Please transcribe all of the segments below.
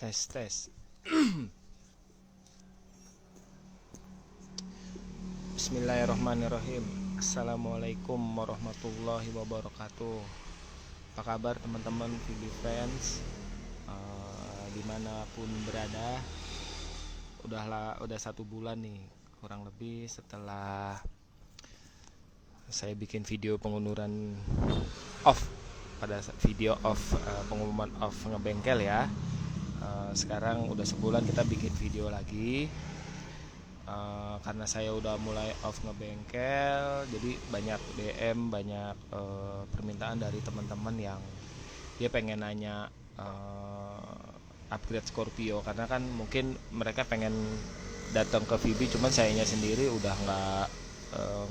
Tes tes. Bismillahirrahmanirrahim. Assalamualaikum warahmatullahi wabarakatuh. Apa kabar teman-teman VB fans, dimanapun berada? Udah 1 bulan nih kurang lebih setelah saya bikin video pengunduran off, pengumuman off ngebengkel ya. Sekarang udah sebulan kita bikin video lagi, karena saya udah mulai off ngebengkel, jadi banyak DM, banyak permintaan dari teman-teman yang dia pengen nanya upgrade Scorpio, karena kan mungkin mereka pengen datang ke VB, cuman sayanya sendiri udah nggak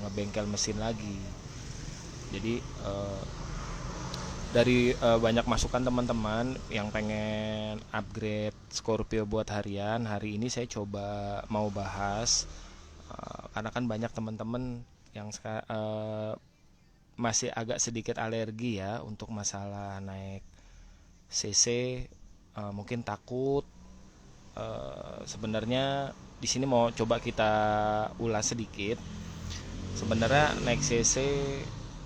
ngebengkel mesin lagi. Jadi dari banyak masukan teman-teman yang pengen upgrade Scorpio buat harian, hari ini saya coba mau bahas, karena kan banyak teman-teman yang masih agak sedikit alergi ya untuk masalah naik CC, mungkin takut. Sebenarnya di sini mau coba kita ulas sedikit. Sebenarnya naik CC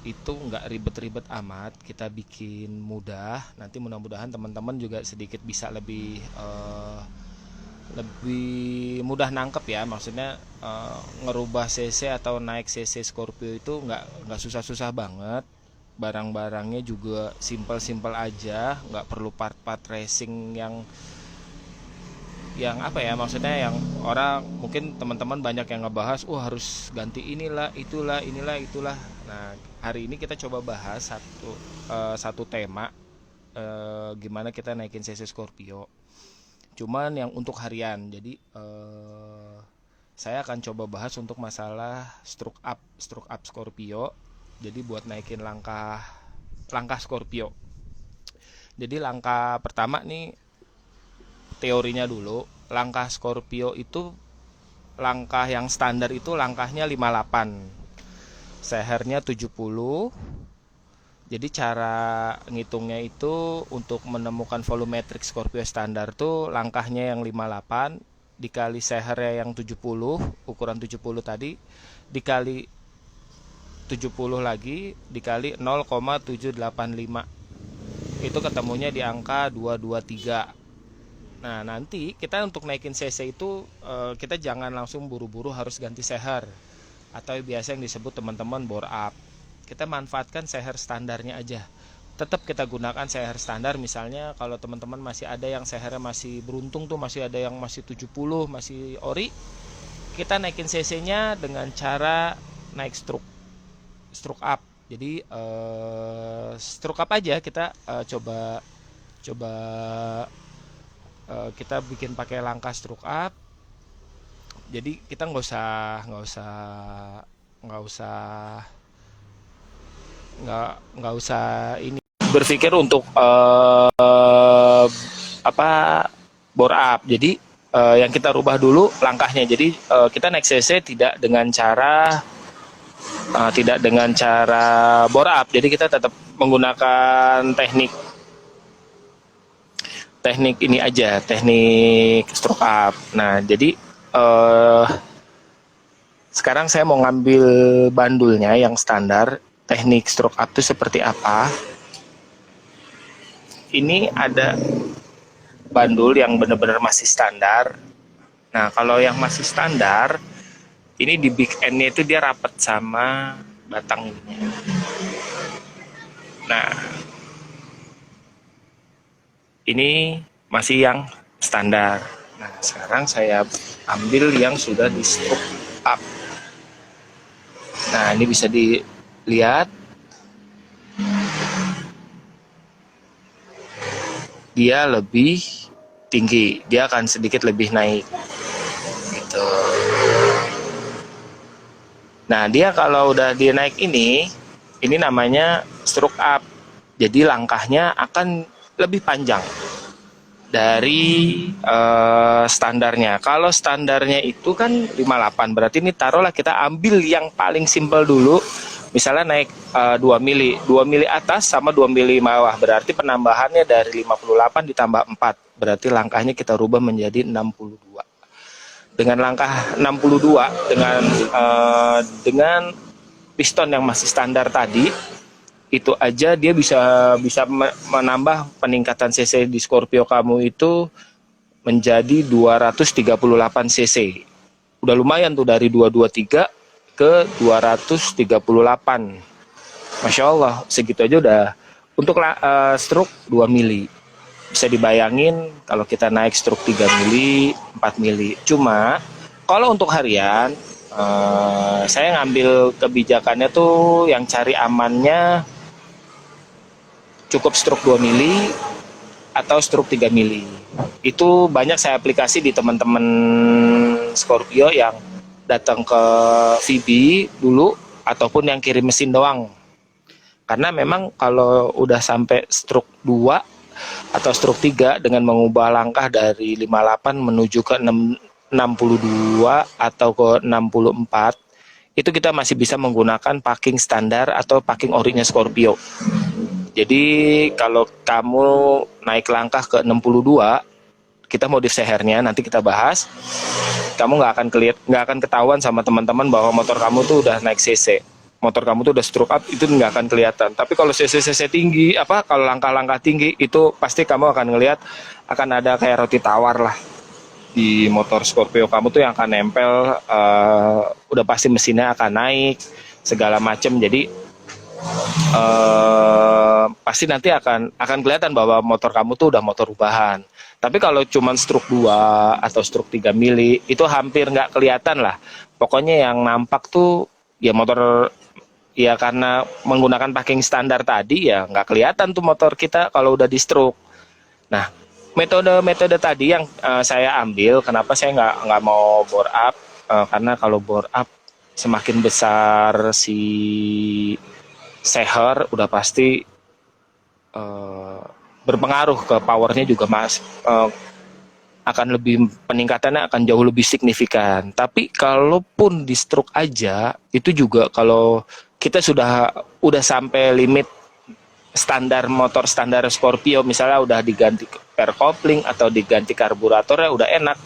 itu nggak ribet-ribet amat, kita bikin mudah. Nanti mudah-mudahan teman-teman juga sedikit bisa lebih mudah nangkep ya. Maksudnya ngerubah CC atau naik CC Scorpio itu nggak susah-susah banget. Barang-barangnya juga simple-simple aja, nggak perlu part-part racing yang apa ya, maksudnya yang orang mungkin teman-teman banyak yang ngebahas, harus ganti inilah itulah. Nah, hari ini kita coba bahas satu tema, gimana kita naikin CC Scorpio, cuman yang untuk harian. Jadi saya akan coba bahas untuk masalah stroke up Scorpio, jadi buat naikin langkah Scorpio. Jadi langkah pertama nih, teorinya dulu. Langkah Scorpio itu, langkah yang standar itu langkahnya 58, sehernya 70. Jadi cara ngitungnya itu, untuk menemukan volumetric Scorpio standar tuh langkahnya yang 58 dikali sehernya yang 70, ukuran 70 tadi, dikali 70 lagi dikali 0,785, itu ketemunya di angka 223. Nah, nanti kita untuk naikin CC itu, kita jangan langsung buru-buru harus ganti seher, atau biasa yang disebut teman-teman bore up. Kita manfaatkan seher standarnya aja. Tetap kita gunakan seher standar. Misalnya kalau teman-teman masih ada yang sehernya masih beruntung tuh, masih ada yang masih 70, masih ori, kita naikin CC-nya dengan cara naik stroke up. Jadi stroke up aja kita coba kita bikin pakai langkah stroke up. Jadi kita nggak usah ini berpikir untuk bore up. Jadi yang kita rubah dulu langkahnya. Jadi kita naik CC tidak dengan cara bore up. Jadi kita tetap menggunakan teknik ini aja, teknik stroke up. Nah, jadi sekarang saya mau ngambil bandulnya yang standar. Teknik stroke up itu seperti apa? Ini ada bandul yang benar-benar masih standar. Nah, kalau yang masih standar, ini di big end-nya itu dia rapat sama batang ini. Nah, ini masih yang standar. Nah, sekarang saya ambil yang sudah di stroke up. Nah, ini bisa dilihat, dia lebih tinggi, dia akan sedikit lebih naik gitu. Nah, dia kalau udah dia naik ini namanya stroke up. Jadi langkahnya akan lebih panjang dari standarnya. Kalau standarnya itu kan 58, berarti ini taruhlah kita ambil yang paling simpel dulu, Misalnya naik 2 mili, 2 mili atas sama 2 mili bawah, berarti penambahannya dari 58 ditambah 4, berarti langkahnya kita rubah menjadi 62. Dengan langkah 62 dengan piston yang masih standar tadi, itu aja dia bisa menambah peningkatan cc di Scorpio kamu itu menjadi 238 cc. Udah lumayan tuh dari 223 ke 238. Masya Allah, segitu aja udah untuk stroke 2 mili. Bisa dibayangin kalau kita naik stroke 3 mili, 4 mili. Cuma kalau untuk harian, saya ngambil kebijakannya tuh yang cari amannya cukup stroke 2 mili atau stroke 3 mili. Itu banyak saya aplikasi di teman-teman Scorpio yang datang ke VB dulu ataupun yang kirim mesin doang. Karena memang kalau udah sampai stroke 2 atau stroke 3 dengan mengubah langkah dari 58 menuju ke 62 atau ke 64, itu kita masih bisa menggunakan parking standar atau parking orinya Scorpio. Jadi kalau kamu naik langkah ke 62, kita modif sehernya, nanti kita bahas. Kamu nggak akan ketahuan sama teman-teman bahwa motor kamu tuh udah naik cc. Motor kamu tuh udah stroke up, itu nggak akan kelihatan. Tapi kalau cc tinggi, kalau langkah-langkah tinggi, itu pasti kamu akan ngelihat akan ada kayak roti tawar lah di motor Scorpio kamu tuh yang akan nempel. Udah pasti mesinnya akan naik segala macem. Jadi pasti nanti akan kelihatan bahwa motor kamu tuh udah motor rubahan. Tapi kalau cuman stroke 2 atau stroke 3 mili itu hampir nggak kelihatan lah. Pokoknya yang nampak tuh ya motor, ya karena menggunakan parking standar tadi ya nggak kelihatan tuh motor kita kalau udah di stroke. Nah, metode tadi yang saya ambil, kenapa saya nggak mau bore up? Karena kalau bore up semakin besar si seher udah pasti berpengaruh ke powernya juga akan lebih, peningkatannya akan jauh lebih signifikan. Tapi kalaupun di stroke aja itu juga kalau kita udah sampai limit standar motor standar Scorpio, misalnya udah diganti per kopling atau diganti karburatornya udah enak,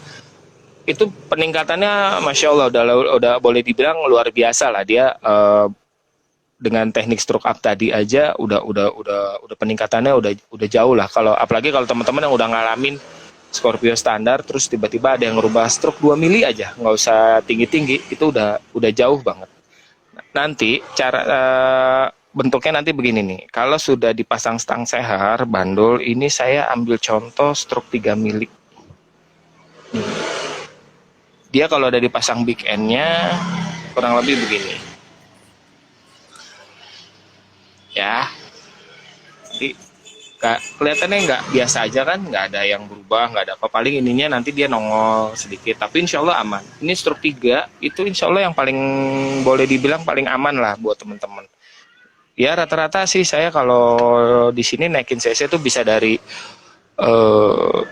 itu peningkatannya masya Allah udah boleh dibilang luar biasa lah dia. Dengan teknik stroke up tadi aja udah peningkatannya udah jauh lah. Kalau apalagi kalau teman-teman yang udah ngalamin Scorpio standar terus tiba-tiba ada yang ngerubah stroke 2 mili aja, nggak usah tinggi-tinggi, itu udah jauh banget. Nanti cara bentuknya nanti begini nih. Kalau sudah dipasang stang seher bandul, ini saya ambil contoh stroke 3 mili. Dia kalau udah dipasang big end-nya kurang lebih begini. Ya, jadi kelihatannya nggak biasa aja kan, nggak ada yang berubah, nggak ada apa, paling ininya nanti dia nongol sedikit, tapi insya Allah aman. Ini stroke 3 itu insya Allah yang paling boleh dibilang paling aman lah buat teman-teman. Ya rata-rata sih saya kalau di sini naikin cc itu bisa dari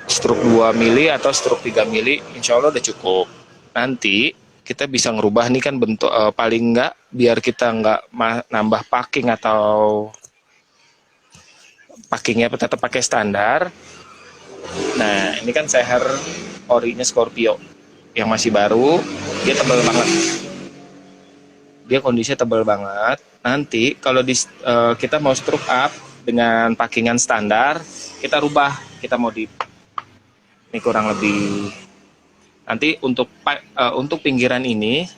stroke 2 mili atau stroke 3 mili, insya Allah udah cukup. Nanti kita bisa ngerubah nih kan bentuk, paling enggak biar kita nggak nambah parking atau packingnya tetap pakai standar. Nah ini kan seher orinya Scorpio yang masih baru, dia tebal banget, dia kondisinya tebal banget. Nanti kalau kita mau stroke up dengan packingan standar, kita rubah, kita modif. Ini kurang lebih. Nanti untuk pinggiran dinding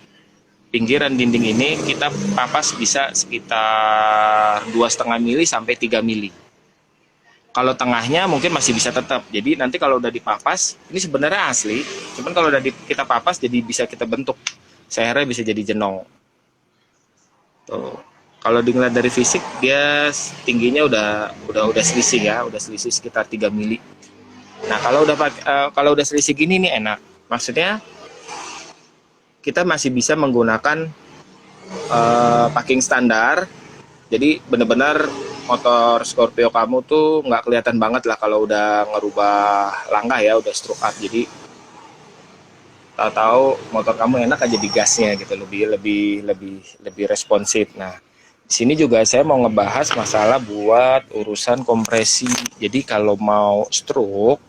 ini kita papas bisa sekitar 2,5 mili sampai 3 mili. Kalau tengahnya mungkin masih bisa tetap. Jadi nanti kalau udah dipapas, ini sebenarnya asli, cuman kalau udah kita papas jadi bisa kita bentuk. Sehernya bisa jadi jenong. Tuh. Kalau dilihat dari fisik dia tingginya udah selisih ya, udah selisih sekitar 3 mili. Nah, kalau udah selisih gini nih enak. Maksudnya kita masih bisa menggunakan parking standar. Jadi benar-benar motor Scorpio kamu tuh nggak kelihatan banget lah kalau udah ngerubah langkah ya, udah stroke up. Jadi tahu-tahu motor kamu enak aja di gasnya gitu, lebih responsif. Nah, Di sini juga saya mau ngebahas masalah buat urusan kompresi. Jadi kalau mau stroke,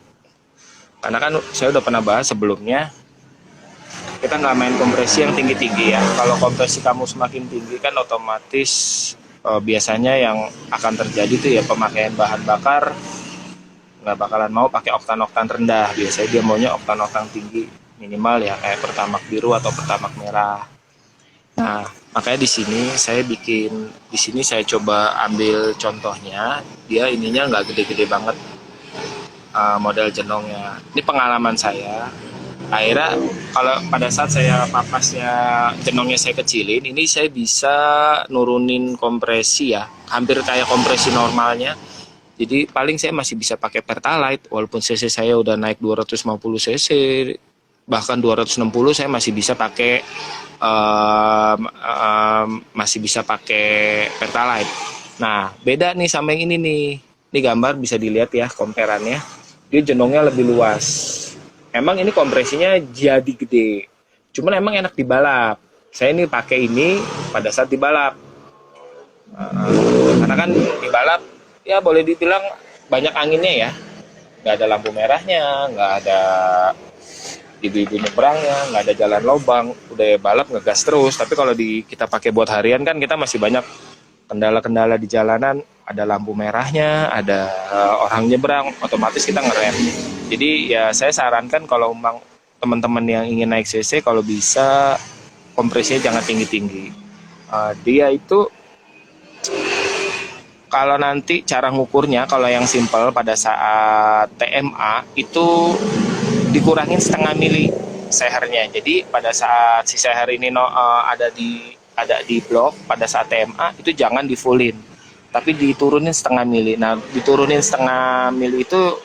karena kan saya udah pernah bahas sebelumnya, kita nggak main kompresi yang tinggi-tinggi ya. Kalau kompresi kamu semakin tinggi kan otomatis biasanya yang akan terjadi tuh ya pemakaian bahan bakar nggak bakalan mau pakai oktan-oktan rendah. Biasanya dia maunya oktan-oktan tinggi minimal ya kayak Pertamax biru atau Pertamax merah. Nah, makanya di sini saya coba ambil contohnya. Dia ininya nggak gede-gede banget model jenongnya. Ini pengalaman saya. Akhirnya kalau pada saat saya papasnya jenongnya saya kecilin, ini saya bisa nurunin kompresi ya, hampir kayak kompresi normalnya. Jadi paling saya masih bisa pakai Pertalite walaupun cc saya udah naik 250 cc, bahkan 260 saya masih bisa pakai Pertalite. Nah, beda nih sama yang ini nih. Ini gambar bisa dilihat ya komperannya. Dia jenongnya lebih luas. Emang ini kompresinya jadi gede. Cuman emang enak dibalap. Saya ini pakai ini pada saat dibalap. Karena kan dibalap ya boleh dibilang banyak anginnya ya. Nggak ada lampu merahnya, nggak ada ibu-ibu nyebrangnya, nggak ada jalan lobang. Udah balap ngegas terus. Tapi kalau kita pakai buat harian kan kita masih banyak kendala-kendala di jalanan. Ada lampu merahnya, ada orang nyebrang, otomatis kita ngerem. Jadi ya saya sarankan kalau memang teman-teman yang ingin naik cc, kalau bisa kompresinya jangan tinggi-tinggi. Dia itu kalau nanti cara ngukurnya, kalau yang simple pada saat TMA itu dikurangin setengah mili sehernya. Jadi pada saat si seher ini ada di blok, pada saat TMA itu jangan di fullin, tapi diturunin setengah mili. Nah, diturunin setengah mili itu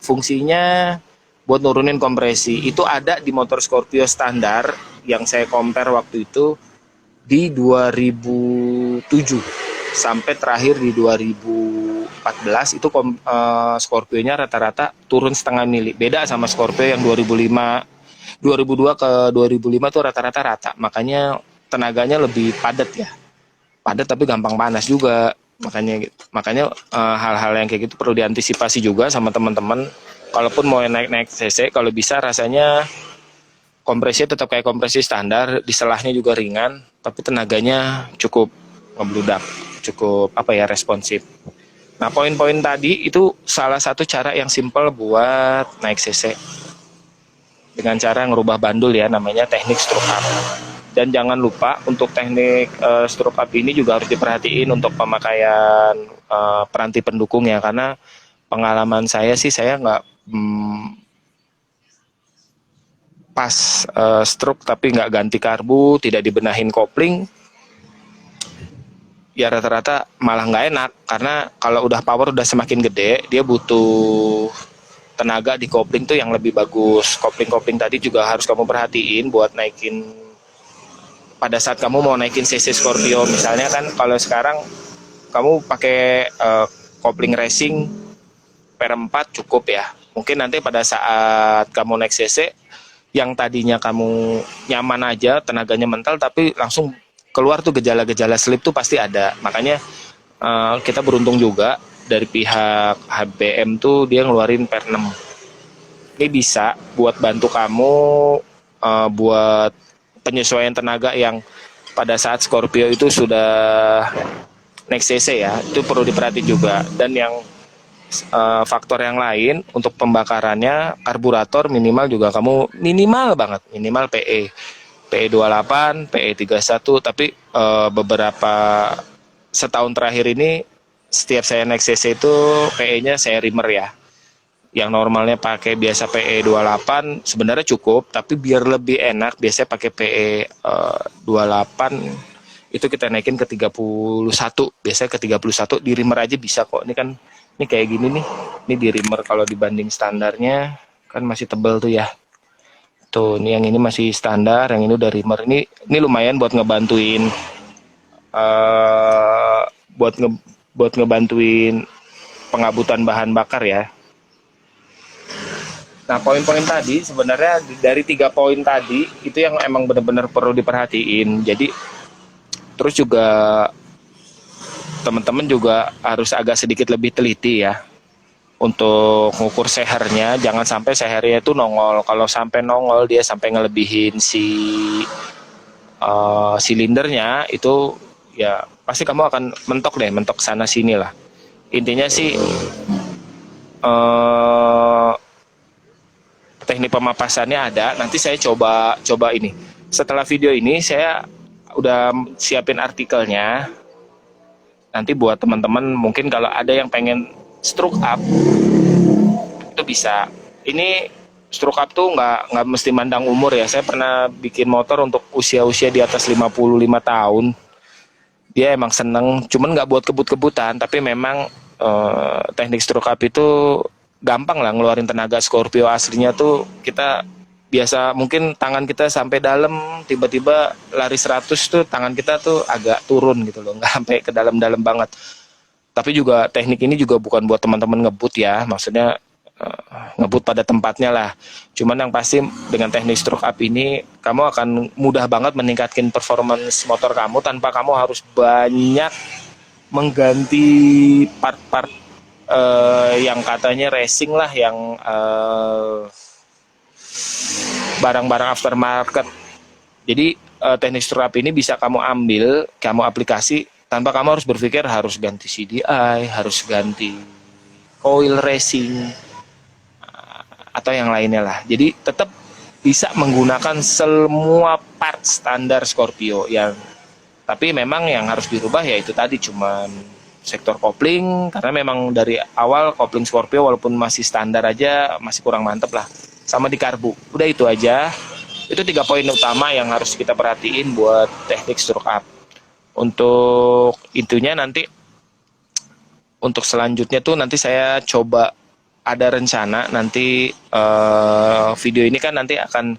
fungsinya buat nurunin kompresi. Itu ada di motor Scorpio standar yang saya compare waktu itu di 2007 sampai terakhir di 2014 itu Scorpio-nya rata-rata turun setengah mili. Beda sama Scorpio yang 2002 ke 2005 tuh rata-rata rata. Makanya tenaganya lebih padat ya. Padat tapi gampang panas juga. Makanya hal-hal yang kayak gitu perlu diantisipasi juga sama teman-teman. Kalaupun mau naik cc, kalau bisa rasanya kompresi tetap kayak kompresi standar, di selahnya juga ringan, tapi tenaganya cukup ngebludak, cukup responsif. Nah, poin-poin tadi itu salah satu cara yang simple buat naik cc. Dengan cara ngerubah bandul ya, namanya teknik stroke up. Dan jangan lupa untuk teknik stroke up ini juga harus diperhatiin untuk pemakaian peranti pendukung ya, karena pengalaman saya sih saya nggak pas stroke tapi nggak ganti karbu, tidak dibenahin kopling, ya rata-rata malah nggak enak. Karena kalau udah power udah semakin gede, dia butuh tenaga di kopling tuh yang lebih bagus. Kopling-kopling tadi juga harus kamu perhatiin buat naikin pada saat kamu mau naikin cc Scorpio. Misalnya kan kalau sekarang kamu pakai kopling racing per 4 cukup ya. Mungkin nanti pada saat kamu naik cc yang tadinya kamu nyaman aja, tenaganya mental, tapi langsung keluar tuh gejala-gejala slip tuh pasti ada. Makanya kita beruntung juga dari pihak HBM tuh dia ngeluarin per 6. Ini bisa buat bantu kamu buat penyesuaian tenaga yang pada saat Scorpio itu sudah naik cc ya, itu perlu diperhatiin juga. Dan yang faktor yang lain untuk pembakarannya, karburator minimal juga kamu minimal banget, minimal PE 28, PE 31, tapi beberapa setahun terakhir ini setiap saya naik cc itu PE-nya saya reamer ya. Yang normalnya pakai biasa PE 28 sebenarnya cukup, tapi biar lebih enak biasanya pakai PE 28 itu kita naikin ke 31. Biasanya ke 31 di reamer aja bisa kok. Ini kayak gini nih. Ini di reamer kalau dibanding standarnya kan masih tebel tuh ya. Tuh, ini yang ini masih standar, yang ini udah reamer. Ini lumayan buat ngebantuin buat ngebantuin pengabutan bahan bakar ya. Nah, poin-poin tadi sebenarnya dari 3 poin tadi itu yang emang benar-benar perlu diperhatiin. Jadi terus juga teman-teman juga harus agak sedikit lebih teliti ya untuk ngukur sehernya. Jangan sampai sehernya itu nongol. Kalau sampai nongol dia sampai ngelebihin si silindernya itu, ya pasti kamu akan mentok deh, mentok sana sini lah. Intinya sih eh, teknik pemapasannya ada. Nanti saya coba ini. Setelah video ini saya udah siapin artikelnya. Nanti buat teman-teman mungkin kalau ada yang pengen stroke up itu bisa. Ini stroke up tuh nggak mesti mandang umur ya. Saya pernah bikin motor untuk usia-usia di atas 55 tahun. Dia emang seneng, cuman nggak buat kebut-kebutan, tapi memang teknik stroke up itu gampang lah ngeluarin tenaga. Scorpio aslinya tuh kita biasa mungkin tangan kita sampai dalam, tiba-tiba lari 100 tuh tangan kita tuh agak turun gitu loh, nggak sampai ke dalam-dalam banget. Tapi juga teknik ini juga bukan buat teman-teman ngebut ya, maksudnya ngebut pada tempatnya lah. Cuman yang pasti dengan teknik stroke up ini kamu akan mudah banget meningkatkan performance motor kamu tanpa kamu harus banyak mengganti part-part yang katanya racing lah, yang barang-barang aftermarket. Jadi teknik stroke up ini bisa kamu ambil, kamu aplikasi tanpa kamu harus berpikir harus ganti CDI, harus ganti coil racing atau yang lainnya lah. Jadi tetap bisa menggunakan semua part standar Scorpio yang, tapi memang yang harus dirubah ya itu tadi, cuman sektor kopling, karena memang dari awal kopling Scorpio walaupun masih standar aja masih kurang mantep lah, sama di karbu. Udah itu aja. Itu 3 poin utama yang harus kita perhatiin buat teknik stroke up. Untuk itunya nanti, untuk selanjutnya tuh nanti saya coba, ada rencana nanti video ini kan nanti akan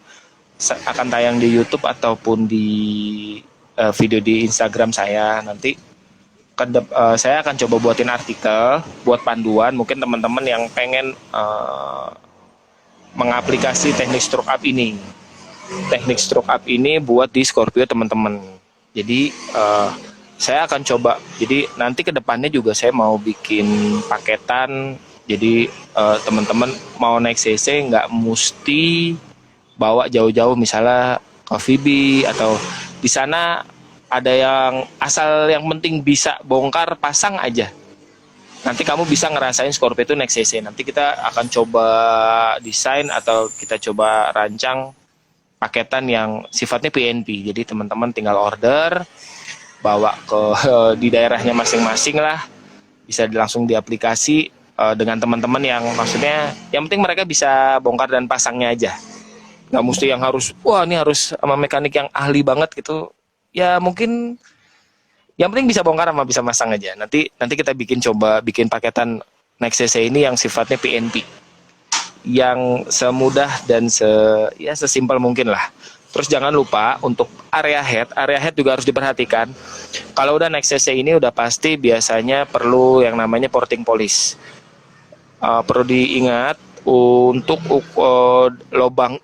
tayang di YouTube ataupun di video di Instagram saya. Nanti saya akan coba buatin artikel buat panduan, mungkin teman-teman yang pengen mengaplikasi teknik stroke up ini. Teknik stroke up ini buat di Scorpio teman-teman. Jadi saya akan coba. Jadi nanti kedepannya juga saya mau bikin paketan. Jadi teman-teman mau naik CC nggak mesti bawa jauh-jauh, misalnya ke VB atau di sana ada yang asal yang penting bisa bongkar pasang aja. Nanti kamu bisa ngerasain Scorpio itu naik CC. Nanti kita akan coba desain atau kita coba rancang paketan yang sifatnya PNP. Jadi teman-teman tinggal order, bawa ke di daerahnya masing-masing lah, bisa langsung di aplikasi dengan teman-teman yang maksudnya yang penting mereka bisa bongkar dan pasangnya aja. Nggak mesti yang harus, wah ini harus sama mekanik yang ahli banget gitu. Ya mungkin yang penting bisa bongkar sama bisa masang aja. Nanti kita bikin paketan Next CC ini yang sifatnya PNP, yang semudah dan sesimpel mungkin lah. Terus jangan lupa untuk area head juga harus diperhatikan. Kalau udah Next CC ini udah pasti biasanya perlu yang namanya porting polish. Perlu diingat untuk lubang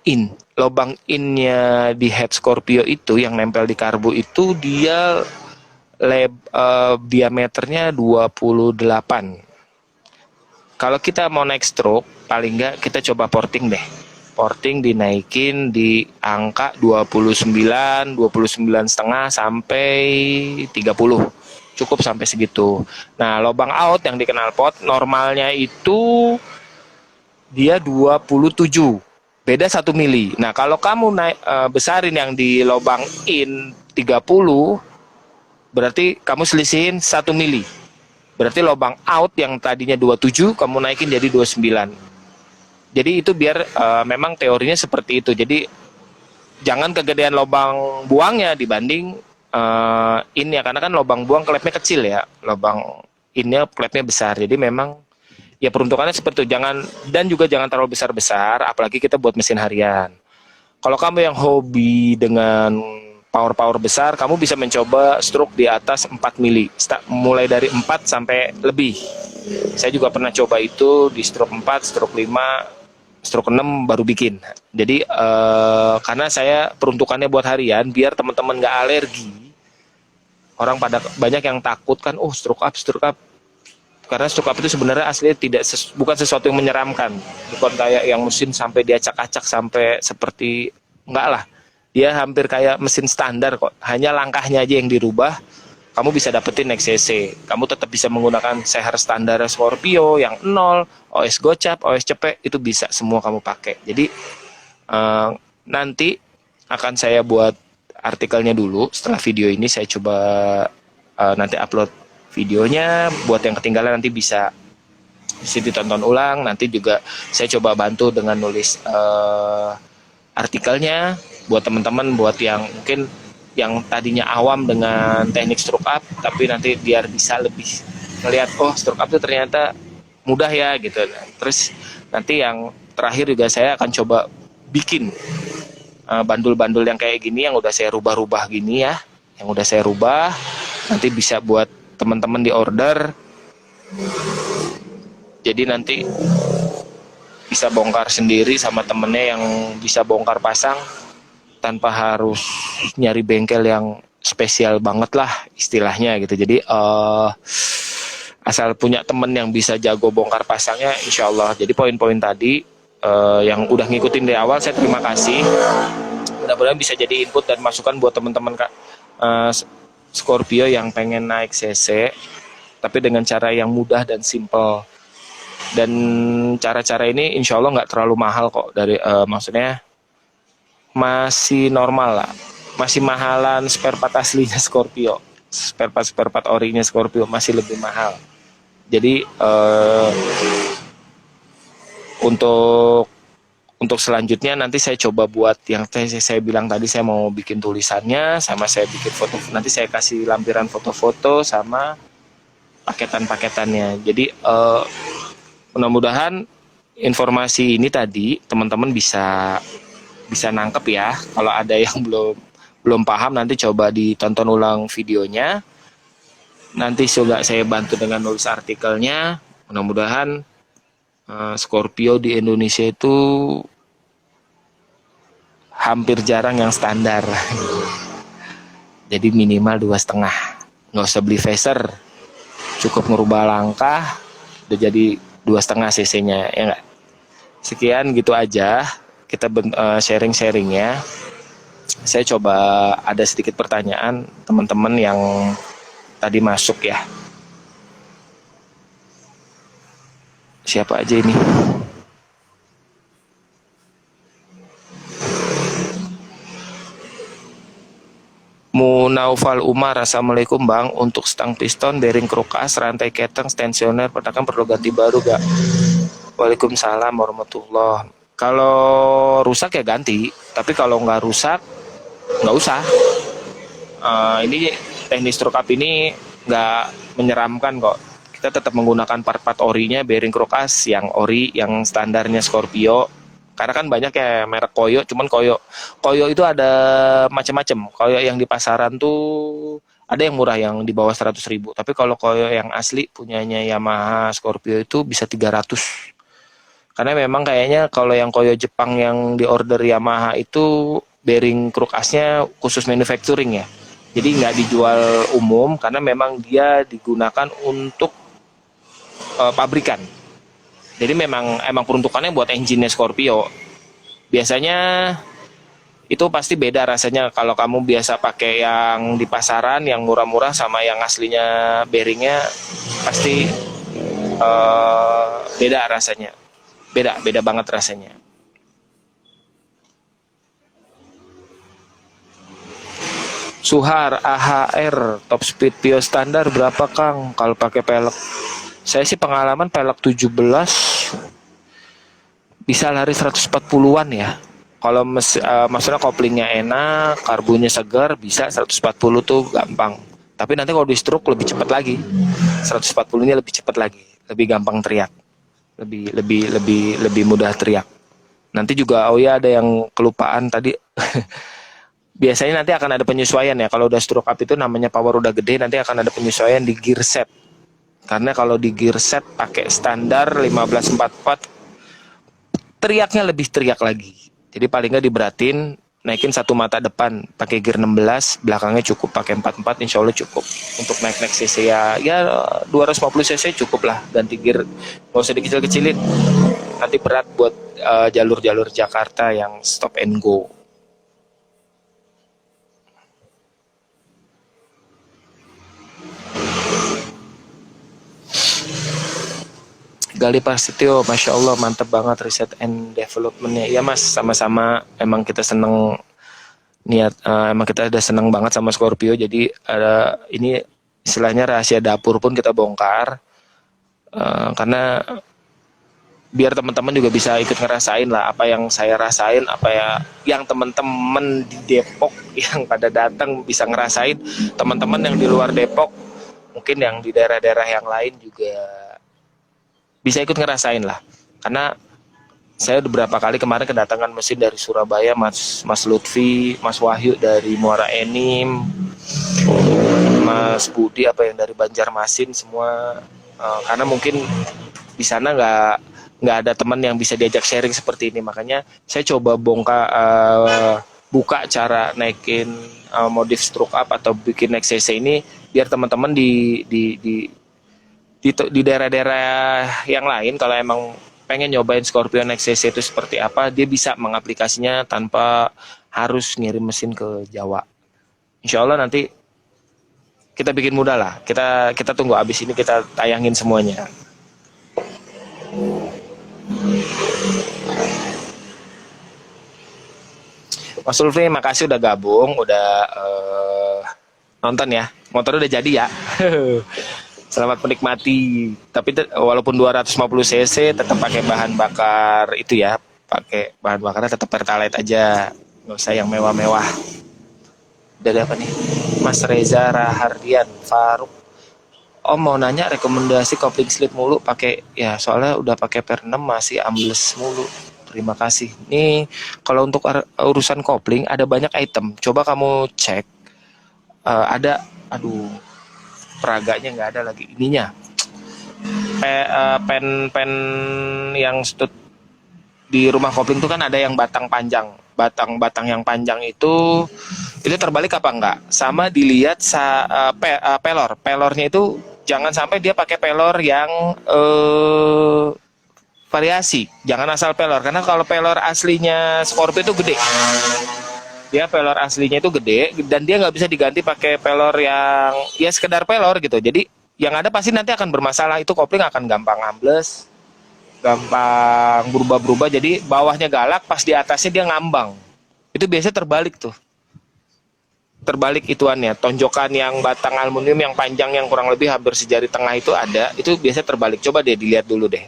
innya di head Scorpio itu yang nempel di karbu itu dia diameternya 28. Kalau kita mau naik stroke, paling nggak kita coba porting deh. Porting dinaikin di angka 29 setengah sampai 30. Cukup sampai segitu. Nah, lubang out yang dikenal pot normalnya itu dia 27. Beda 1 mili. Nah, kalau kamu besarin yang di lubang in 30, berarti kamu selisihin 1 mili. Berarti lubang out yang tadinya 27 kamu naikin jadi 29. Jadi itu biar memang teorinya seperti itu. Jadi jangan kegedean lubang buangnya dibanding in-nya, karena kan lubang buang klepnya kecil ya, lubang in-nya klepnya besar. Jadi memang ya peruntukannya seperti itu. Dan juga jangan terlalu besar-besar, apalagi kita buat mesin harian. Kalau kamu yang hobi dengan power besar, kamu bisa mencoba stroke di atas 4 mili, mulai dari 4 sampai lebih. Saya juga pernah coba itu di stroke 4, stroke 5, stroke 6 baru bikin. Jadi karena saya peruntukannya buat harian, biar teman-teman nggak alergi. orang pada banyak yang takut kan, oh stroke up. Karena stroke up itu sebenarnya aslinya bukan sesuatu yang menyeramkan, bukan kayak yang mesin sampai diacak-acak sampai seperti, enggak lah, dia hampir kayak mesin standar kok, hanya langkahnya aja yang dirubah. Kamu bisa dapetin next cc, kamu tetap bisa menggunakan seher standar Scorpio yang 0, OS gocap, OS cepet, itu bisa semua kamu pakai. Jadi nanti akan saya buat artikelnya dulu. Setelah video ini saya coba nanti upload videonya, buat yang ketinggalan nanti bisa ditonton ulang. Nanti juga saya coba bantu dengan nulis artikelnya buat teman-teman, buat yang mungkin yang tadinya awam dengan teknik stroke up, tapi nanti biar bisa lebih melihat, oh stroke up itu ternyata mudah ya gitu. Terus nanti yang terakhir juga saya akan coba bikin bandul-bandul yang kayak gini, yang udah saya rubah-rubah gini ya, yang udah saya rubah, nanti bisa buat teman-teman di order. Jadi nanti bisa bongkar sendiri sama temennya yang bisa bongkar pasang, tanpa harus nyari bengkel yang spesial banget lah istilahnya gitu. Jadi asal punya temen yang bisa jago bongkar pasangnya, insya Allah. Jadi poin-poin tadi yang udah ngikutin dari awal, saya terima kasih. Mudah-mudahan bisa jadi input dan masukan buat teman-teman Scorpio yang pengen naik cc, tapi dengan cara yang mudah dan simple. Dan cara-cara ini insya Allah nggak terlalu mahal kok, dari maksudnya masih normal lah, masih mahalan spare part aslinya Scorpio, spare part orinya Scorpio masih lebih mahal. Jadi untuk selanjutnya nanti saya coba buat yang saya bilang tadi, saya mau bikin tulisannya, sama saya bikin foto, nanti saya kasih lampiran foto-foto sama paketan-paketannya. Jadi mudah-mudahan informasi ini tadi teman-teman bisa nangkep ya. Kalau ada yang belum paham, nanti coba ditonton ulang videonya. Nanti juga saya bantu dengan nulis artikelnya. Mudah-mudahan Scorpio di Indonesia itu hampir jarang yang standar. Jadi minimal 2,5. Nggak usah beli Facer, cukup ngerubah langkah udah jadi 2,5 cc-nya ya nggak. Sekian gitu aja kita sharing-sharingnya. Saya coba ada sedikit pertanyaan teman-teman yang tadi masuk ya. Siapa aja ini? Munaufal Umar, Assalamualaikum Bang. Untuk stang piston, bearing krukas, rantai keteng, tensioner, petakan perlu ganti baru gak? Waalaikumsalam warahmatullahi. Kalau rusak ya ganti, tapi kalau nggak rusak nggak usah. Ini teknis stroke up ini nggak menyeramkan kok. Kita tetap menggunakan part-part orinya, bearing krukas yang ori, yang standarnya Scorpio. Karena kan banyak ya merek koyo, cuman koyo itu ada macam-macam. Koyo yang di pasaran tuh ada yang murah, yang di bawah 100.000. Tapi kalau koyo yang asli punyanya Yamaha Scorpio itu bisa 300. Karena memang kayaknya kalau yang koyo Jepang yang di order Yamaha itu bearing krukasnya khusus manufacturing ya. Jadi nggak dijual umum, karena memang dia digunakan untuk pabrikan. Jadi emang peruntukannya buat engine-nya Scorpio. Biasanya itu pasti beda rasanya kalau kamu biasa pakai yang di pasaran yang murah-murah sama yang aslinya bearingnya, pasti beda rasanya. Beda banget rasanya. Suhar AHR top speed Pio standar berapa Kang kalau pakai pelek? Saya sih pengalaman pelek 17 bisa lari 140-an ya. Kalau maksudnya koplingnya enak, karbunya segar, bisa 140 tuh gampang. Tapi nanti kalau di stroke lebih cepat lagi. 140-nya lebih cepat lagi, lebih gampang teriak. Lebih mudah teriak. Nanti juga ada yang kelupaan tadi. Biasanya nanti akan ada penyesuaian ya. Kalau udah stroke up itu namanya power udah gede, nanti akan ada penyesuaian di gear set. Karena kalau di gear set pakai standar 1544, teriaknya lebih teriak lagi. Jadi paling nggak diberatin naikin satu mata depan pakai gear 16, belakangnya cukup pakai 44, insya Allah cukup. Untuk naik cc ya 250 cc cukup lah, ganti gear nggak usah dikecil-kecilin, nanti berat buat jalur-jalur Jakarta yang stop and go. Gali Prasetyo, Masya Allah mantep banget riset and developmentnya. Ya mas, sama-sama, emang kita seneng emang kita udah seneng banget sama Scorpio. Jadi ini istilahnya rahasia dapur pun kita bongkar, karena biar teman-teman juga bisa ikut ngerasain lah apa yang saya rasain, apa ya yang teman-teman di Depok yang pada datang bisa ngerasain. Teman-teman yang di luar Depok, mungkin yang di daerah-daerah yang lain juga bisa ikut ngerasain lah. Karena saya beberapa kali kemarin kedatangan mesin dari Surabaya, Mas Lutfi, Mas Wahyu dari Muara Enim, Mas Budi dari Banjarmasin semua. Karena mungkin di sana nggak ada teman yang bisa diajak sharing seperti ini, makanya saya coba buka cara naikin modif stroke up atau bikin next cc ini biar teman-teman di daerah-daerah yang lain kalau emang pengen nyobain Scorpio Next CC itu seperti apa, dia bisa mengaplikasinya tanpa harus ngirim mesin ke Jawa. Insya Allah nanti kita bikin mudah lah. Kita tunggu abis ini kita tayangin semuanya. Mas Ulfi, makasih udah gabung, udah nonton ya. Motor udah jadi ya. Selamat menikmati. Tapi walaupun 250 cc tetap pakai bahan bakar itu ya, pakai bahan bakarnya tetap Pertalite aja, nggak usah yang mewah-mewah. Dari apa nih? Mas Reza Rahardian Faruk. Oh mau nanya rekomendasi kopling slip mulu pakai ya, soalnya udah pakai per 6 masih ambles mulu. Terima kasih. Nih kalau untuk urusan kopling ada banyak item. Coba kamu cek. Ada, peraganya nggak ada lagi ininya. Pen yang stud di rumah kopling itu kan ada yang batang panjang. Batang yang panjang itu terbalik apa enggak? Sama dilihat pelornya itu jangan sampai dia pakai pelor yang variasi. Jangan asal pelor, karena kalau pelor aslinya Scorpio itu gede. Dia pelor aslinya itu gede dan dia nggak bisa diganti pakai pelor yang ya sekedar pelor gitu. Jadi yang ada pasti nanti akan bermasalah, itu kopling akan gampang ambles, gampang berubah-berubah. Jadi bawahnya galak, pas di atasnya dia ngambang. Itu biasanya terbalik tuh. Terbalik ituannya, tonjokan yang batang aluminium yang panjang yang kurang lebih hampir sejari tengah itu ada, itu biasanya terbalik. Coba deh dilihat dulu deh.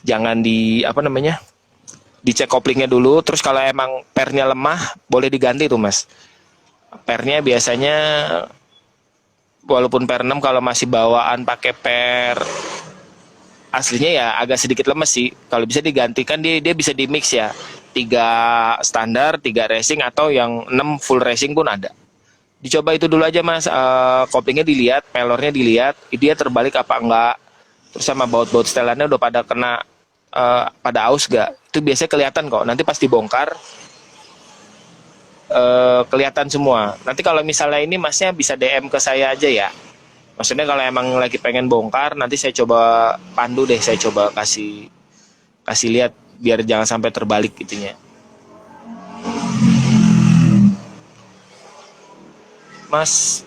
Jangan dicek koplingnya dulu, terus kalau emang pernya lemah boleh diganti tuh mas. Pernya biasanya walaupun per 6 kalau masih bawaan pakai per aslinya ya agak sedikit lemes sih. Kalau bisa digantikan dia bisa di mix ya. 3 standar, 3 racing atau yang 6 full racing pun ada. Dicoba itu dulu aja mas, koplingnya dilihat, pelornya dilihat, dia terbalik apa enggak. Terus sama baut-baut setelannya udah pada kena pada aus gak, itu biasanya kelihatan kok. Nanti pas dibongkar kelihatan semua. Nanti kalau misalnya ini masnya bisa DM ke saya aja ya. Maksudnya kalau emang lagi pengen bongkar, nanti saya coba pandu deh, saya coba kasih lihat biar jangan sampai terbalik gitunya. Mas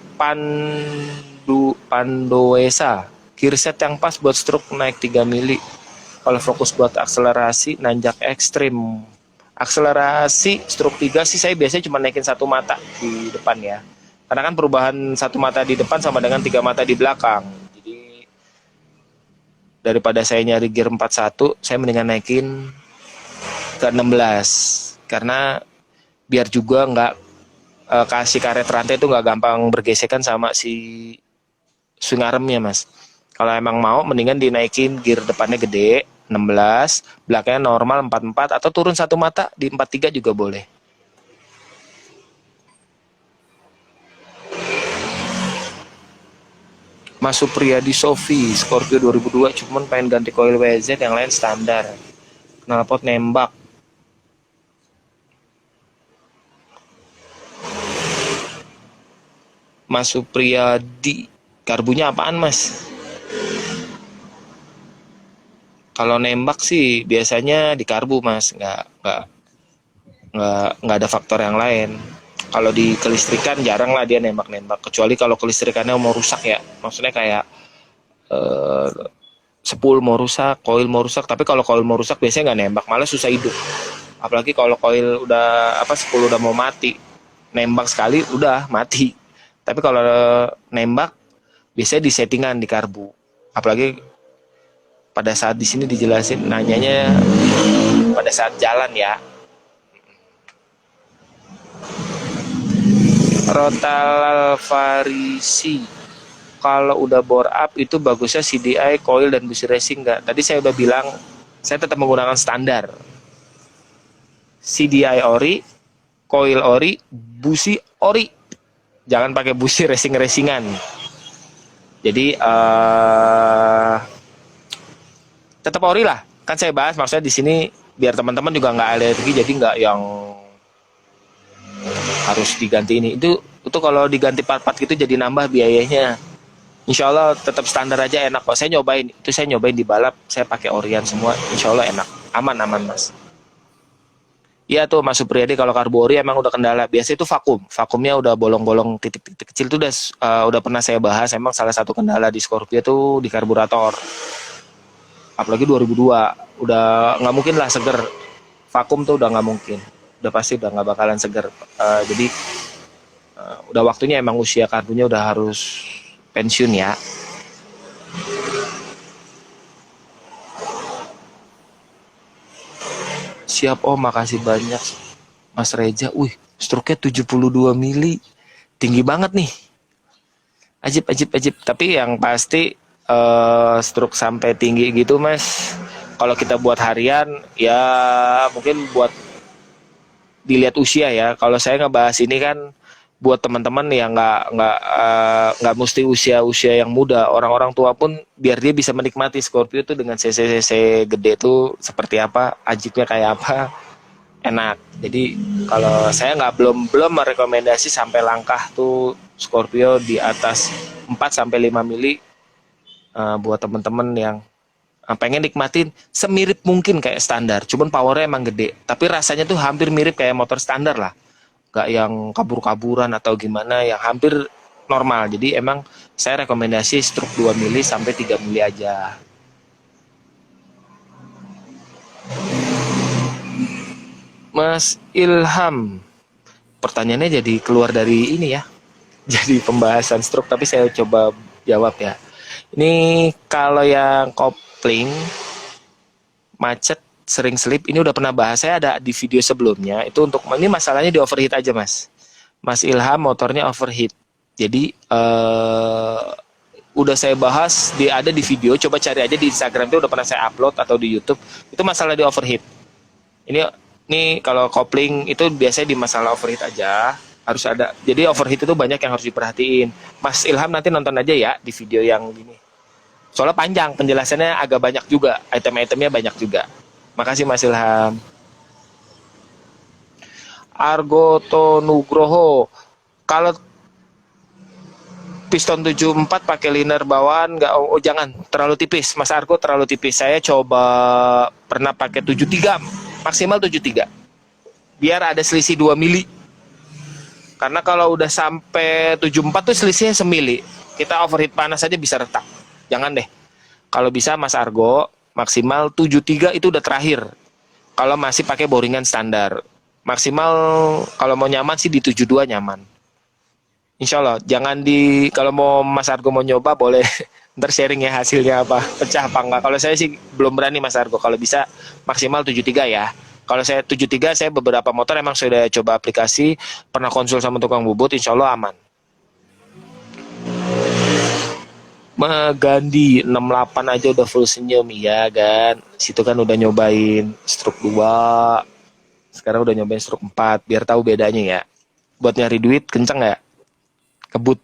Pandoesa, gearset yang pas buat stroke naik 3 mili. Kalau fokus buat akselerasi, nanjak ekstrim. Akselerasi stroke 3 sih saya biasanya cuma naikin 1 mata di depan ya. Karena kan perubahan 1 mata di depan sama dengan 3 mata di belakang. Jadi daripada saya nyari gear 41, saya mendingan naikin ke 16. Karena biar juga nggak kasih karet rantai itu nggak gampang bergesekan sama si swing armnya mas. Kalau emang mau mendingan dinaikin gear depannya gede 16, belakangnya normal 44 atau turun 1 mata di 43 juga boleh. Mas Supriyadi Sofi, Scorpio 2002 cuman pengen ganti coil WZ, yang lain standar. Knalpot nembak. Mas Supriyadi, karbunya apaan Mas? Kalau nembak sih biasanya di karbu Mas, nggak ada faktor yang lain. Kalau di kelistrikan jarang lah dia nembak-nembak, kecuali kalau kelistrikannya mau rusak ya, maksudnya kayak eh, spool mau rusak, koil mau rusak. Tapi kalau koil mau rusak biasanya nggak nembak, malah susah hidup. Apalagi kalau koil udah spool udah mau mati, nembak sekali udah mati. Tapi kalau nembak biasanya di settingan di karbu. Apalagi pada saat di sini dijelasin nanyanya pada saat jalan ya. Rotal Farisi, kalau udah bore up itu bagusnya CDI, coil dan busi racing nggak? Tadi saya udah bilang saya tetap menggunakan standar CDI ori, coil ori, busi ori. Jangan pakai busi racing-racingan. Jadi tetap ori lah. Kan saya bahas maksudnya di sini biar teman-teman juga nggak alergi, jadi nggak yang harus diganti ini. Itu kalau diganti part-part gitu jadi nambah biayanya. Insya Allah tetap standar aja enak kok. Saya nyobain di balap, saya pakai orian semua. Insya Allah enak, aman Mas. Iya tuh Mas Supriyadi, kalau karbu ori emang udah kendala. Biasa itu vakumnya udah bolong-bolong titik-titik kecil tuh udah pernah saya bahas. Emang salah satu kendala di Scorpio tuh di karburator. Apalagi 2002, udah nggak mungkin lah seger. Vakum tuh udah nggak mungkin, udah pasti udah nggak bakalan seger. Jadi udah waktunya, emang usia karbunya udah harus pensiun ya. Siap Om, makasih banyak Mas Reja. Wih, stroke-nya 72 mili. Tinggi banget nih. Ajib. Tapi yang pasti stroke sampai tinggi gitu Mas, kalau kita buat harian ya mungkin buat dilihat usia ya. Kalau saya ngebahas ini kan buat teman-teman yang nggak mesti usia yang muda, orang-orang tua pun biar dia bisa menikmati Scorpio itu dengan cc gede itu seperti apa, ajibnya kayak apa, enak. Jadi kalau saya belum merekomendasi sampai langkah tuh Scorpio di atas 4 sampai 5 mili buat teman-teman yang pengen nikmatin semirip mungkin kayak standar, cuman powernya emang gede, tapi rasanya tuh hampir mirip kayak motor standar lah, gak yang kabur-kaburan atau gimana, yang hampir normal. Jadi emang saya rekomendasi stroke 2 mili sampai 3 mili aja. Mas Ilham, pertanyaannya jadi keluar dari ini ya, jadi pembahasan stroke, tapi saya coba jawab ya. Ini kalau yang kopling macet sering slip, ini udah pernah bahas, saya ada di video sebelumnya. Itu untuk ini masalahnya di overheat aja Mas Ilham, motornya overheat. Jadi udah saya bahas ada di video, coba cari aja di Instagram, itu udah pernah saya upload, atau di YouTube. Itu masalah di overheat. Ini kalau kopling itu biasanya di masalah overheat aja harus ada. Jadi overheat itu banyak yang harus diperhatiin. Mas Ilham nanti nonton aja ya di video yang ini. Soalnya panjang penjelasannya, agak banyak juga, item-itemnya banyak juga. Makasih Mas Ilham. Argoto Nugroho, kalau piston 74 pakai liner bawaan nggak? Oh jangan, terlalu tipis Mas Argo, terlalu tipis. Saya coba pernah pakai 73, maksimal 73, biar ada selisih 2 mili. Karena kalau udah sampai 74 tuh selisihnya semili, kita overheat panas aja bisa retak. Jangan deh. Kalau bisa Mas Argo, maksimal 73 itu udah terakhir. Kalau masih pakai boringan standar, maksimal kalau mau nyaman sih di 72 nyaman. Insya Allah, jangan kalau mau Mas Argo mau nyoba boleh ntar sharing ya hasilnya apa, pecah apa enggak. Kalau saya sih belum berani Mas Argo, kalau bisa maksimal 73 ya. Kalau saya 73, saya beberapa motor emang sudah coba aplikasi, pernah konsul sama tukang bubut, insya Allah aman. Gandhi 68 aja udah full senyum ya kan. Situ kan udah nyobain stroke 2, sekarang udah nyobain stroke 4, biar tahu bedanya ya. Buat nyari duit kenceng ya, kebut.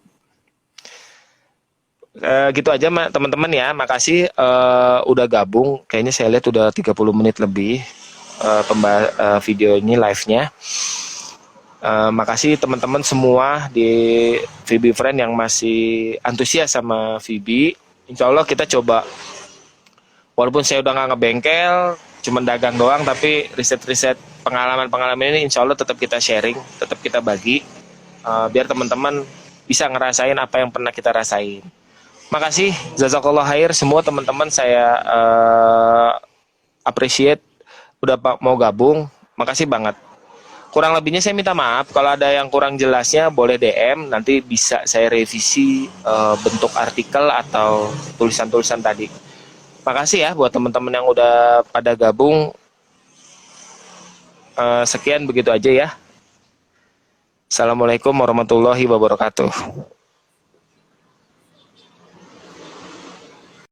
Gitu aja teman-teman ya. Makasih udah gabung. Kayaknya saya lihat udah 30 menit lebih video ini live-nya. Makasih teman-teman semua di VB Friend yang masih antusias sama VB. Insya Allah kita coba, walaupun saya udah nggak ngebengkel, cuma dagang doang, tapi riset-riset pengalaman-pengalaman ini insya Allah tetap kita sharing, tetap kita bagi, biar teman-teman bisa ngerasain apa yang pernah kita rasain. Makasih, jazakallah khair semua teman-teman, saya appreciate udah mau gabung, makasih banget. Kurang lebihnya saya minta maaf, kalau ada yang kurang jelasnya boleh DM, nanti bisa saya revisi bentuk artikel atau tulisan-tulisan tadi. Makasih ya buat teman-teman yang udah pada gabung. Sekian begitu aja ya. Assalamualaikum warahmatullahi wabarakatuh.